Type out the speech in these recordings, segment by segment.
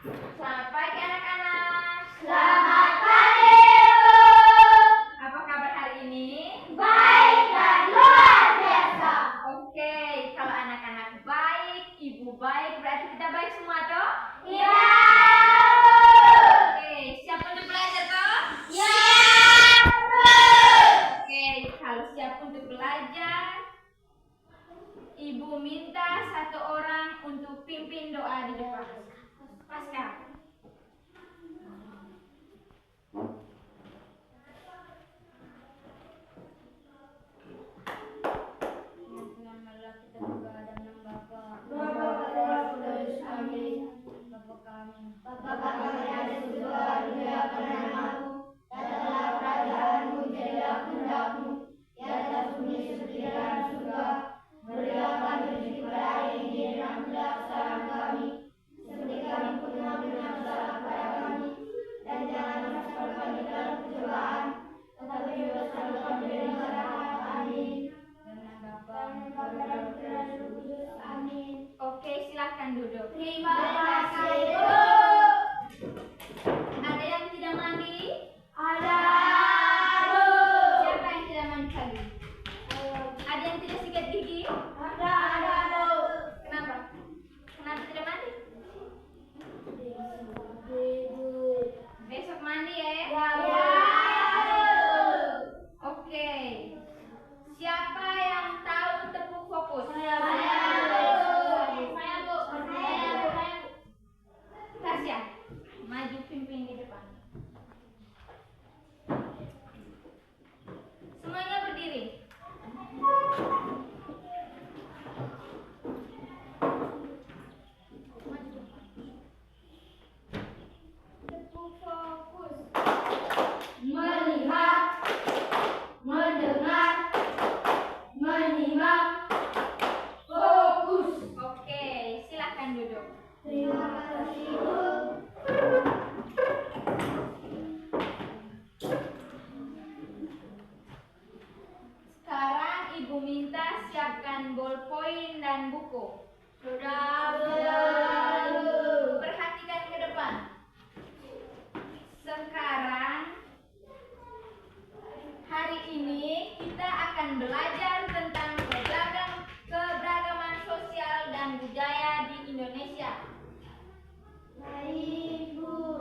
Selamat pagi anak-anak. Selamat pagi, Ibu. Apa kabar hari ini? Baik dan luar biasa. Oke, kalau anak-anak baik, ibu baik, berarti kita baik semua toh? Iya. Oke, siap untuk belajar toh? Iya. Oke, kalau siap untuk belajar, ibu minta satu orang untuk pimpin doa di depan. Pasca. Bapa kami yang ada di surga, dimuliakan namamu. Datanglah kerajaanmu, jadilah kehendak-mu di atas bumi seperti di dalam surga. Berilah kami rezeki pada hari ini dan ampunilah kesalahan kami, seperti kami pun mengampuni yang bersalah kepada kami. Dan jangan masukkan kami ke dalam pencobaan, tetapi bebaskanlah kami dari jahat. Amin. Amin. Oke, silahkan duduk. Terima kasih, Ibu. Ada yang tidak mandi? Ada, Bu. Siapa yang tidak mandi pagi? Ada yang tidak sikat gigi? Ada, Bu. Kenapa? Kenapa tidak mandi? Besok mandi ya? Ya. Oke. Siapa yang tahu tepuk fokus? Saya, Bu. Saya, Bu. Tasya, maju pimpin di depan. Semuanya berdiri. Tepuk fokus. Melihat, mendengar, menyimak, fokus. Oke, silakan duduk. Terima kasih, Ibu. Sekarang ibu minta siapkan ballpoint dan buku. Sudah, Bu. Perhatikan ke depan. Sekarang hari ini kita akan belajar tentang keberagaman sosial dan budaya di Indonesia. Baik, Bu.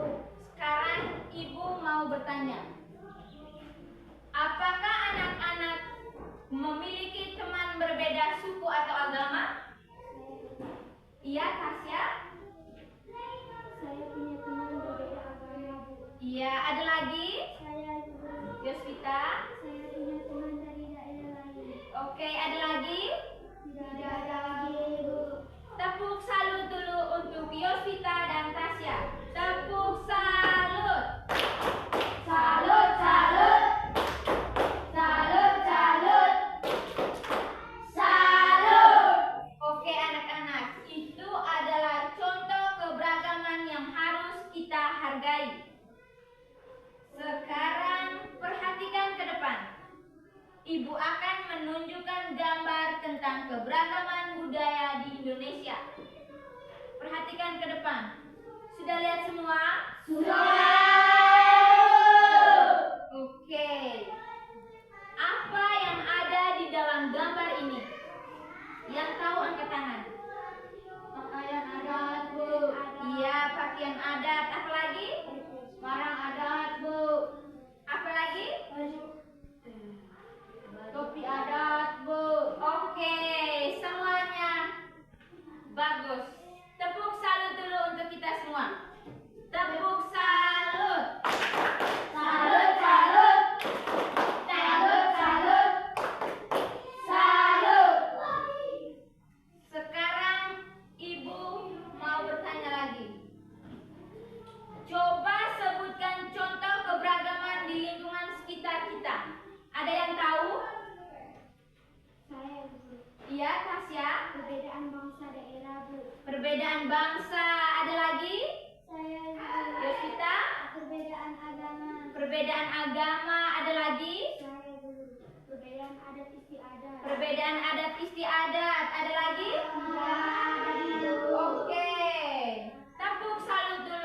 Sekarang ibu mau bertanya, apakah anak-anak memiliki teman berbeda suku atau agama? Iya, Tasya? Saya punya teman berbeda agama, Bu. Iya, ada lagi? Saya, Bu. Yosvita? Saya punya teman dari daerah lain. Oke, ada lagi? Tidak ada lagi, Bu. Tepuk salut dulu untuk Yosvita dan Tasya. Tepuk salut. Salut, salut. Salut, salut. Salut. Oke anak-anak, itu adalah contoh keberagaman yang harus kita hargai. Sekarang perhatikan ke depan. Ibu akan menunjukkan gambar tentang keberagaman budaya di Indonesia. Perhatikan ke depan. Sudah lihat semua? Oke. Apa yang ada di dalam gambar ini? Yang tahu angkat tangan. Pakaian adat, Bu. Iya, pakaian adat. Apa lagi? Barang adat, Bu. Apa lagi? Topi adat, Bu. Oke, semuanya bagus. Tepuk salut dulu untuk kita semua. Tepuk salut. Salut, salut. Salut, salut. Salut. Sekarang ibu mau bertanya lagi. Coba sebutkan contoh keberagaman di lingkungan sekitar kita. Ada yang tahu? Saya, Bu. Iya, Tasya. Perbedaan bangsa daerah, Bu. Perbedaan bangsa. Ada lagi? Saya, Bu. Yosvita. Perbedaan agama. Perbedaan agama. Ada lagi? Saya, Bu. Perbedaan adat istiadat. Perbedaan adat istiadat. Ada lagi? Tidak ada, Bu. Oke. Tepuk salut dulu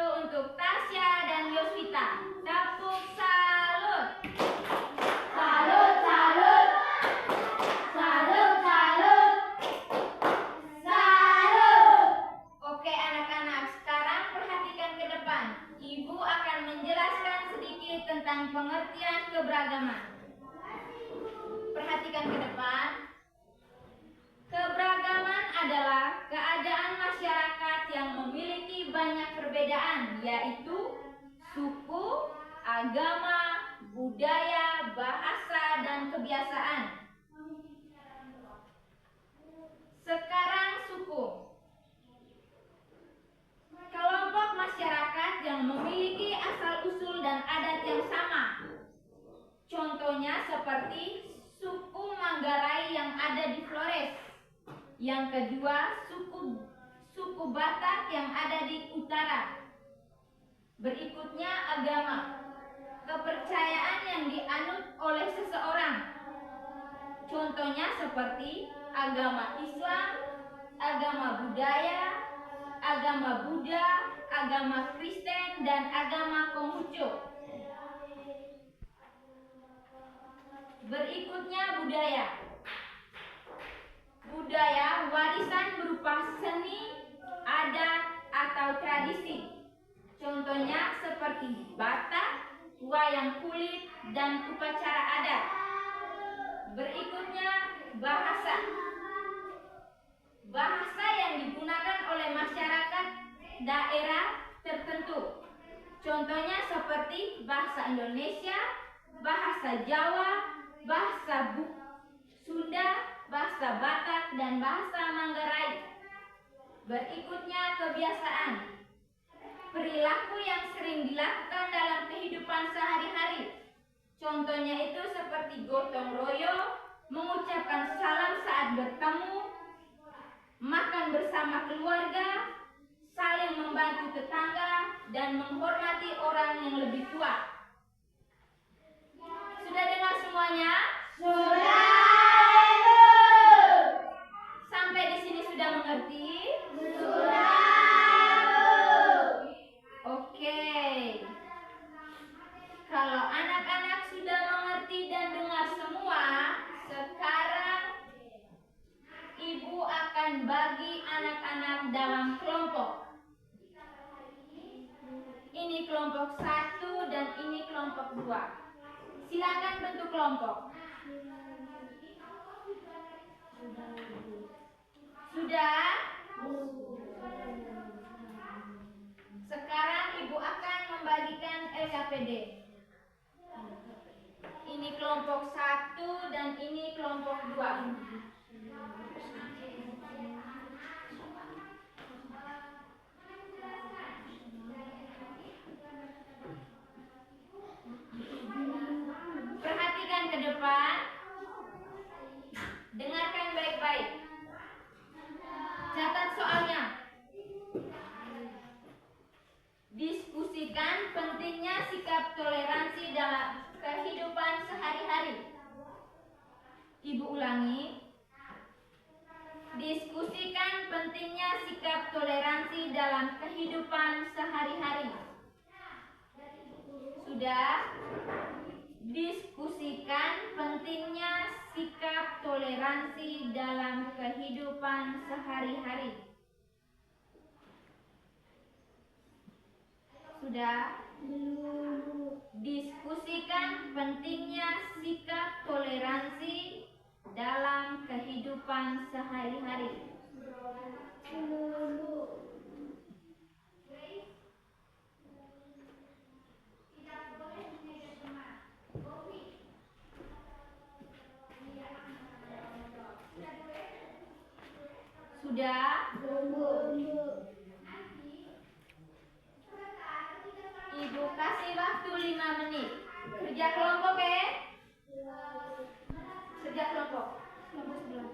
tentang pengertian keberagaman. Perhatikan ke depan. Keberagaman adalah keadaan masyarakat yang memiliki banyak perbedaan, yaitu suku, agama, budaya, bahasa, dan kebiasaan. Sekarang suku. Kelompok masyarakat yang memiliki asal-usul dan adat yang sama. Contohnya seperti suku Manggarai yang ada di Flores. Yang kedua, suku Batak yang ada di utara. Berikutnya agama. Kepercayaan yang dianut oleh seseorang. Contohnya seperti agama Islam, agama budaya, agama Buddha, agama Kristen, dan agama Konghucu. Berikutnya budaya. Budaya warisan berupa seni, adat, atau tradisi. Contohnya seperti Batak, wayang kulit, dan upacara adat. Berikutnya bahasa. Bahasa yang digunakan oleh masyarakat daerah tertentu. Contohnya seperti bahasa Indonesia, bahasa Jawa, bahasa Sunda, bahasa Batak, dan bahasa Manggarai. Berikutnya kebiasaan. Perilaku yang sering dilakukan dalam kehidupan sehari-hari. Contohnya itu seperti gotong royong, mengucapkan salam saat bertemu, makan bersama keluarga, saling membantu tetangga, dan menghormati orang yang lebih tua. Sudah dengar semuanya? Sudah, Ibu. Sampai di sini sudah mengerti? Sudah, Bu. Oke. Kalau anak-anak sudah mengerti dan dengar semua, sekarang Ibu akan bagi anak-anak dalam kelompok. Ini kelompok 1 dan ini kelompok 2. Silakan bentuk kelompok. Sudah? Sekarang Ibu akan membagikan LKPD. Ini kelompok 1 dan ini kelompok 2. Perhatikan ke depan. Dengarkan baik-baik. Catat soalnya. Diskusikan pentingnya sikap toleransi dalam kehidupan sehari-hari. Ibu ulangi. Diskusikan pentingnya sikap toleransi dalam kehidupan sehari-hari. Sudah? Diskusikan pentingnya sikap toleransi dalam kehidupan sehari-hari. Sudah? Diskusikan pentingnya sikap toleransi dalam kehidupan sehari-hari. Sudah? Ibu kasih waktu 5 menit. Kerja kelompok ya? Kerja kelompok. Kelompok sebelah.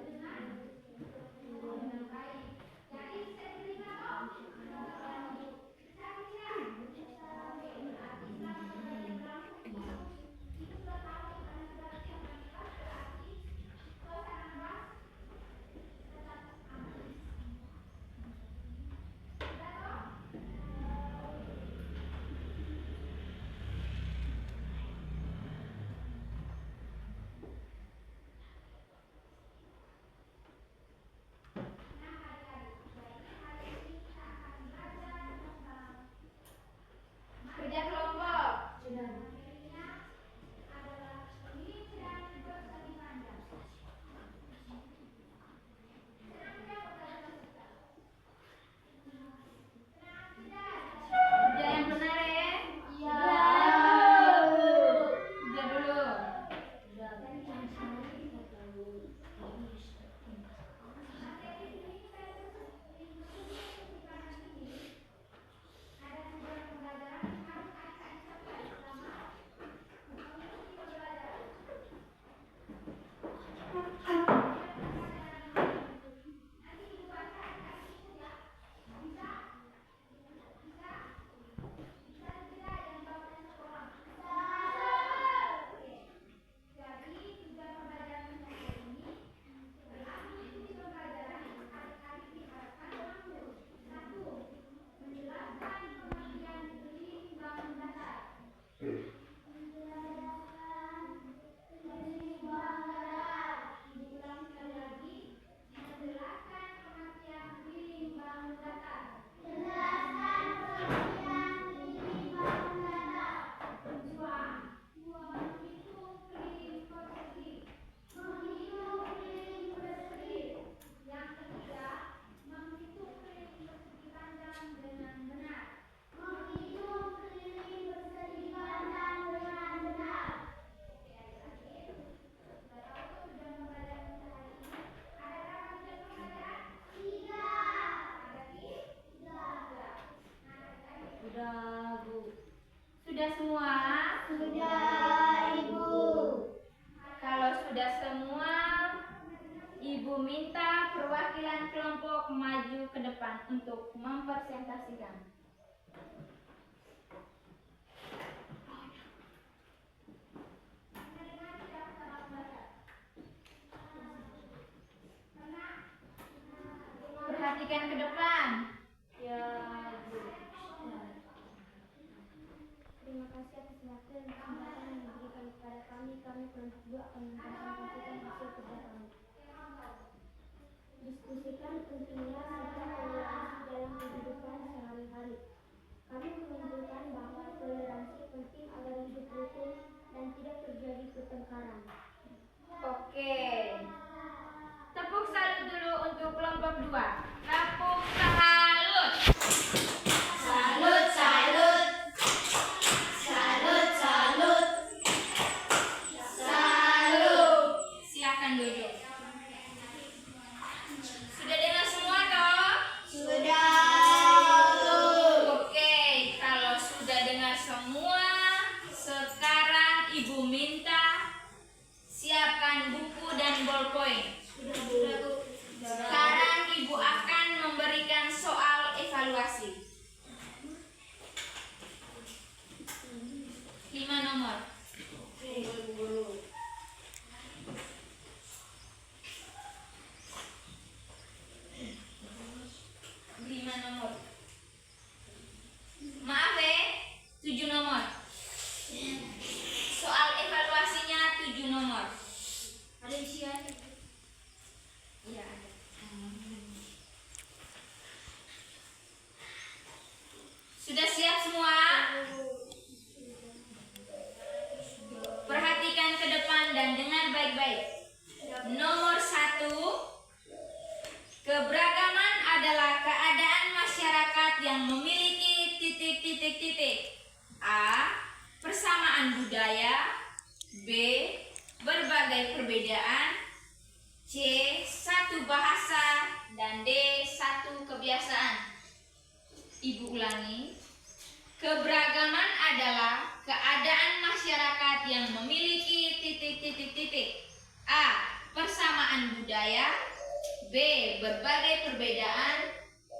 Sudah, Bu. Sudah semua? Sudah, Ibu. Kalau sudah semua, Ibu minta perwakilan kelompok maju ke depan untuk mempresentasikan. Perhatikan ke depan. Ya, Bu. Terima kasih atas waktu dan kesempatan yang diberikan kepada kami. Kami kelompok 2 akan mempresentasikan hasil kerja kami. Diskusikan pentingnya sikap toleransi dalam kehidupan sehari-hari. Kami menunjukkan bahwa toleransi penting agar hidup rukun dan tidak terjadi pertengkaran. Oke. Tepuk salut dulu untuk kelompok 2. Tepuk salut. Salut, salut. Salut, salut. Salut. Silakan duduk. Sudah dengar semua toh? Sudah. Oke, kalau sudah dengar semua, sekarang Ibu minta siapkan buku dan ballpoint. Sekarang Ibu akan memberikan soal evaluasi. 5 nomor. Maaf 7 nomor. Soal evaluasinya 7 nomor. Ada isian. Iya ada. Sudah siap semua? Perhatikan ke depan dan dengar baik-baik. Nomor 1, keberagaman adalah keadaan masyarakat yang memiliki titik-titik-titik. A. Persamaan budaya. B. Berbagai perbedaan. C. Satu bahasa. Dan D. Satu kebiasaan. Ibu ulangi. Keberagaman adalah keadaan masyarakat yang memiliki titik-titik-titik. A. Persamaan budaya. B. Berbagai perbedaan.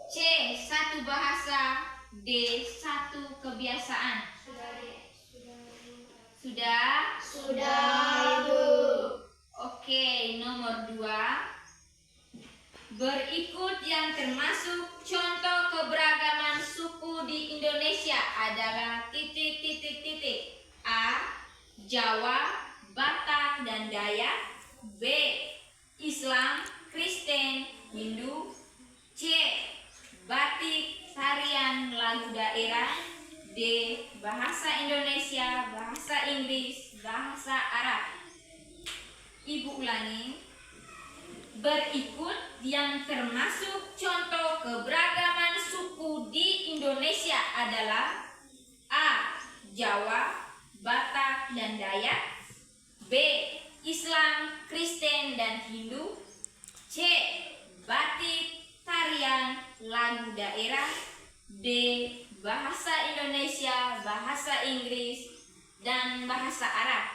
C. Satu bahasa. D. Satu kebiasaan. Sudah? Sudah, Ibu. Oke, nomor 2. Berikut yang termasuk contoh keberagaman suku di Indonesia adalah titik-titik-titik. A. Jawa, Batak, dan Dayak. B. Islam, Kristen, Hindu. C. Batik, tarian, lagu daerah. D. Bahasa Indonesia, bahasa Inggris, bahasa Arab. Ibu ulangi. Berikut yang termasuk contoh keberagaman suku di Indonesia adalah A. Jawa, Batak, dan Dayak. B. Islam, Kristen, dan Hindu. C. Batik, tarian, lagu daerah. D. Bahasa Indonesia, bahasa Inggris, dan bahasa Arab.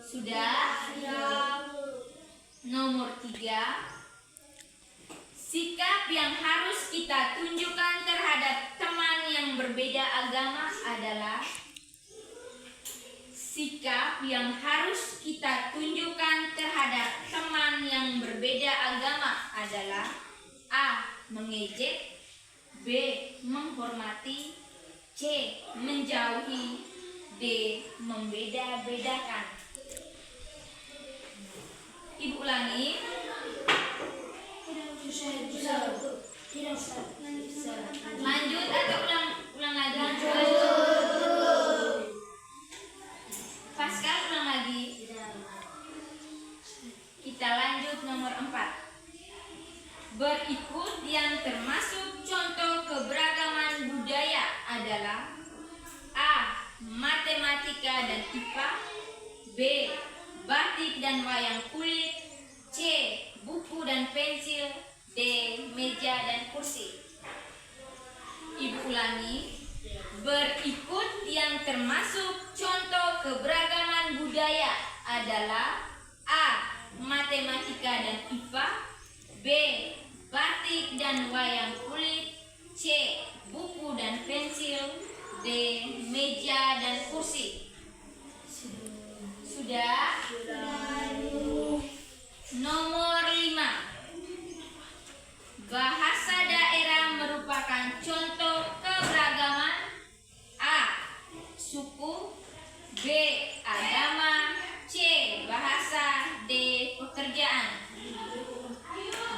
Sudah? Nomor 3. Sikap yang harus kita tunjukkan terhadap teman yang berbeda agama adalah sikap yang harus kita tunjukkan terhadap teman yang berbeda agama adalah A. Mengejek. B. Menghormati. C. Menjauhi. D. Membeda-bedakan. Ibu ulangi. Lanjut atau ulang lagi? Pascal ulang lagi. Kita lanjut nomor 4. Berikut yang termasuk contoh keberagaman budaya adalah A. Matematika dan IPA. B. Batik dan wayang kulit. C. Buku dan pensil. D. Meja dan kursi. Ibu ulangi. Berikut yang termasuk contoh keberagaman budaya adalah A. Matematika dan IPA, B. Batik dan wayang kulit, C. Buku dan pensil, D. Meja dan kursi. Sudah? Nomor 5. Bahasa daerah merupakan contoh keberagaman A. Suku, B. Agama, C. Bahasa, D. Pekerjaan.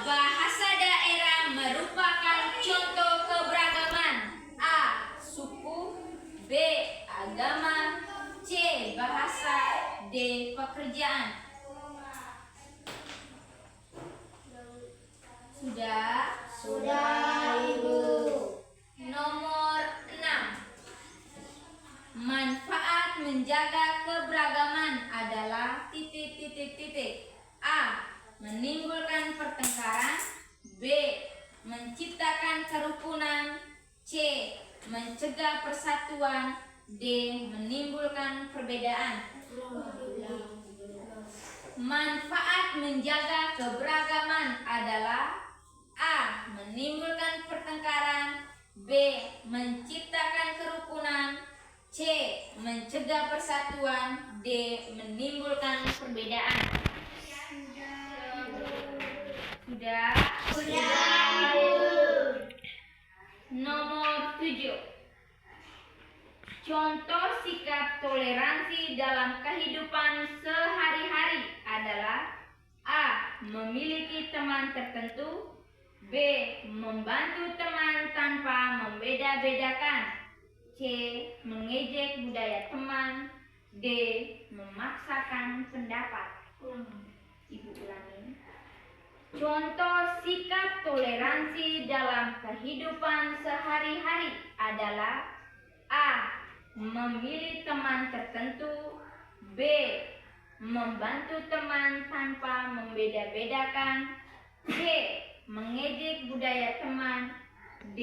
Bahasa daerah merupakan contoh keberagaman A. Suku, B. Agama, C. Bahasa, D. Pekerjaan. Sudah? Sudah, Ibu. Nomor 6. Manfaat menjaga keberagaman adalah A. Menimbulkan pertengkaran, B. Menciptakan kerukunan, C. Mencegah persatuan, D. Menimbulkan perbedaan. Manfaat menjaga keberagaman adalah A. Menimbulkan pertengkaran, B. Menciptakan kerukunan, C. Mencegah persatuan, D. Menimbulkan perbedaan. Sudah? Sudah, Ibu. Nomor 7. Contoh sikap toleransi dalam kehidupan sehari-hari adalah A. Memiliki teman tertentu, B. Membantu teman tanpa membeda-bedakan, C. Mengejek budaya teman, D. Memaksakan pendapat. Ibu ulangi. Contoh sikap toleransi dalam kehidupan sehari-hari adalah A. Memilih teman tertentu, B. Membantu teman tanpa membeda-bedakan, C. Mengejek budaya teman, D.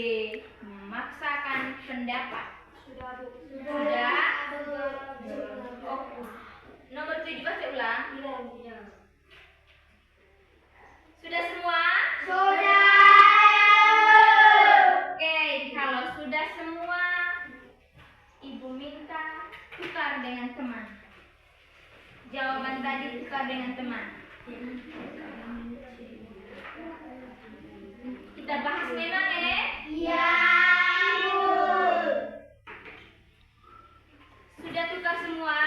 Memaksakan pendapat. Sudah? Oh. Nomor 7 baca ulang. Sudah semua? Sudah. Oke, kalau sudah semua, Ibu minta tukar dengan teman. Jawaban tadi tukar dengan teman. Kita bahas memang Iya, Ibu. Sudah tukar semua?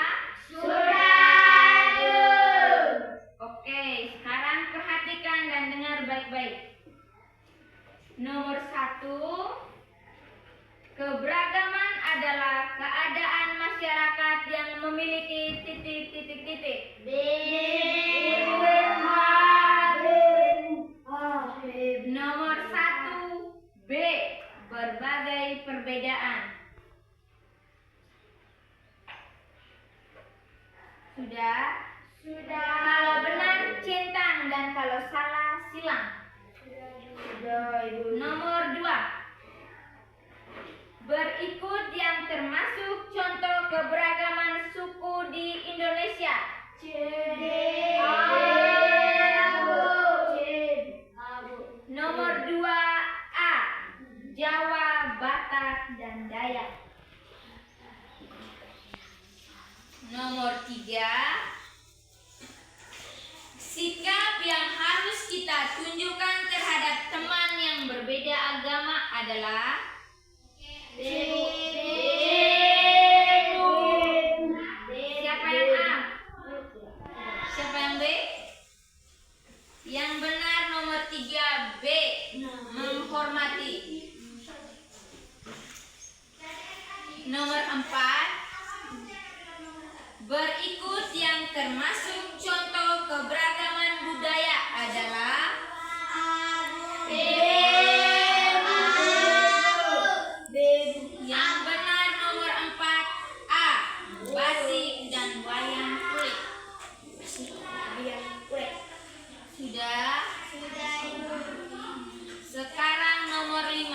Sudah, Ibu. Oke, sekarang perhatikan dan dengar baik-baik. Nomor 1. Keberagaman adalah keadaan masyarakat yang memiliki titik-titik-titik. Nomor 1. B. Berbagai perbedaan. Sudah? Sudah. Kalau benar centang dan kalau salah silang. Sudah, Ibu. Nomor 2. Berikut yang termasuk contoh keberagaman suku di Indonesia. Nomor 2A. Jawa, Batak, dan Dayak. Nomor 3. Sikap yang harus kita tunjukkan terhadap teman yang berbeda agama adalah Siapa yang A? Siapa yang B? Yang benar nomor 3 B. Menghormati. Nomor 4. Berikut yang termasuk contoh keberagaman budaya adalah yang benar nomor 4A. Batik dan wayang kulit. Sudah? Sekarang nomor 5.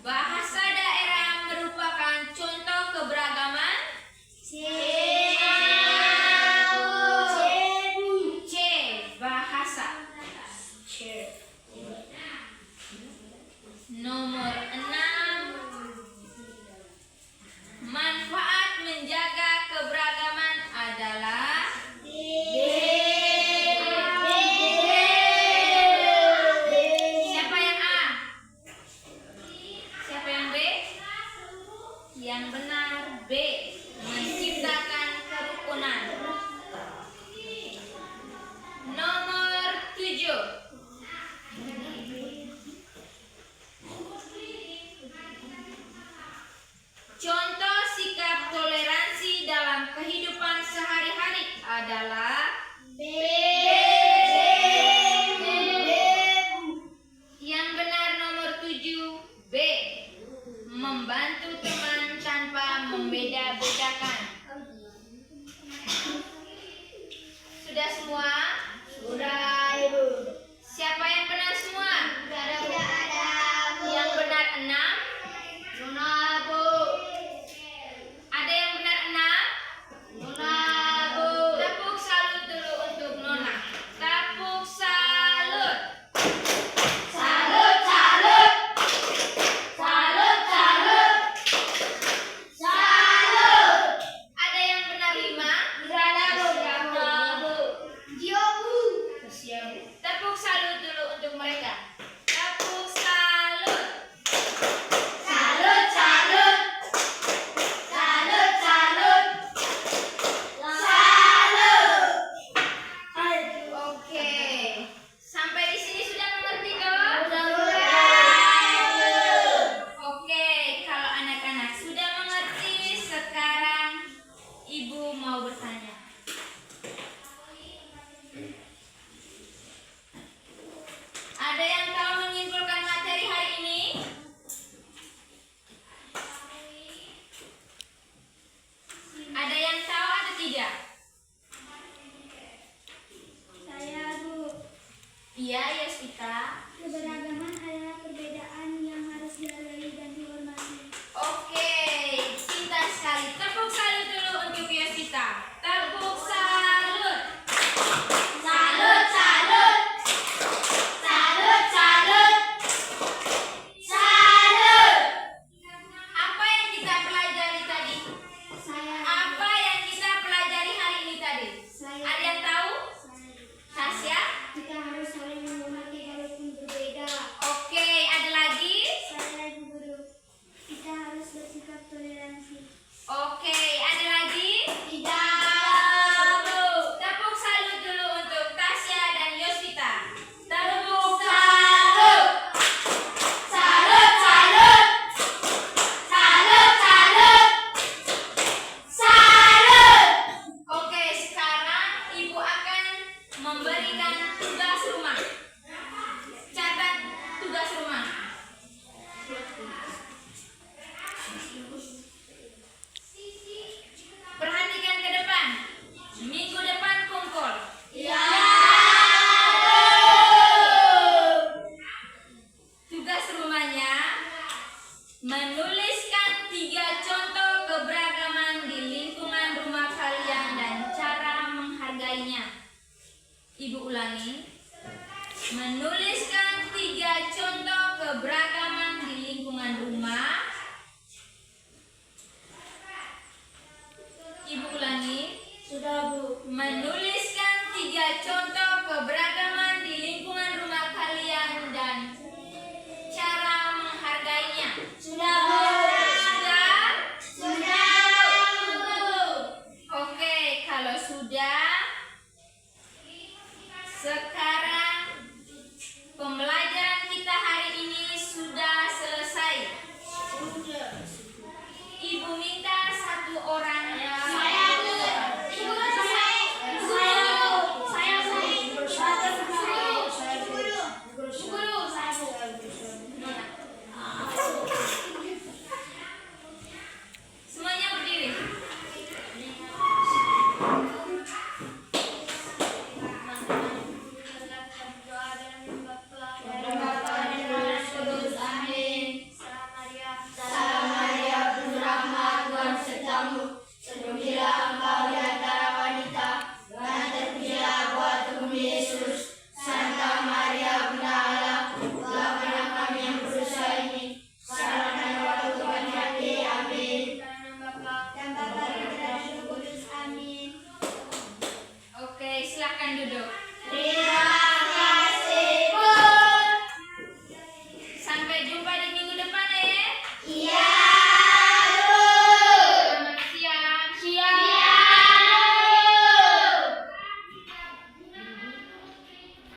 Bahasa daerah merupakan Yang benar B. Menciptakan kerukunan. Nomor 7. Contoh sikap toleransi dalam kehidupan sehari-hari adalah B. Yang benar nomor 7 B. Membantu teman tanpa membeda-bedakan. Sudah semua? Sudah, Ibu. Siapa yang benar semua? Tidak ada, Bu. Yang benar 6. Nona, Bu. Ada yang benar 6? Nona, Bu. Tepuk salut dulu untuk Nona. Tepuk salut. Salut, salut. Salut, salut. Salut. Ada yang benar 5? Tidak ada, Bu. Bu. Dio, Bu. Tepuk salut dulu untuk mereka. Tepuk salut. Salut, salut. Salut, salut. Salut. Oke. Sampai di sini sudah mengerti toh? Oke, kalau anak-anak sudah mengerti, sekarang Ibu mau bertanya. Ada yang tahu menyimpulkan materi hari ini? Ada yang tahu atau tidak? Saya, Bu. Iya, Yosita. Keberagaman adalah perbedaan yang harus dihargai dan dihormati. Oke, pintar sekali. Tepuk salut dulu untuk Yosita. Tepuk salut. Salut, salut. Salut, salut. Salut. Apa yang kita pelajari tadi? Saya. Apa yang kita pelajari hari ini tadi? Saya. Ada yang tahu? Tasya? Kita harus saling menghormati walaupun berbeda. Oke, ada lagi? Saya, Ibu Guru. Kita harus bersikap toleransi. Oke, ada lagi? Tidak, Bu. Tepuk salut dulu untuk Tasya dan Yosita. Tepuk salut. Salut, salut. Salut, salut. Salut. Oke, sekarang Ibu akan memberikan tugas rumah. Catat tugas rumah. Perhatikan ke depan. Minggu depan kumpul. Ya. Tugas rumahnya menuliskan 3 contoh keberagaman di lingkungan rumah kalian dan cara menghargainya. Ibu ulangi. Menuliskan 3 contoh keberagaman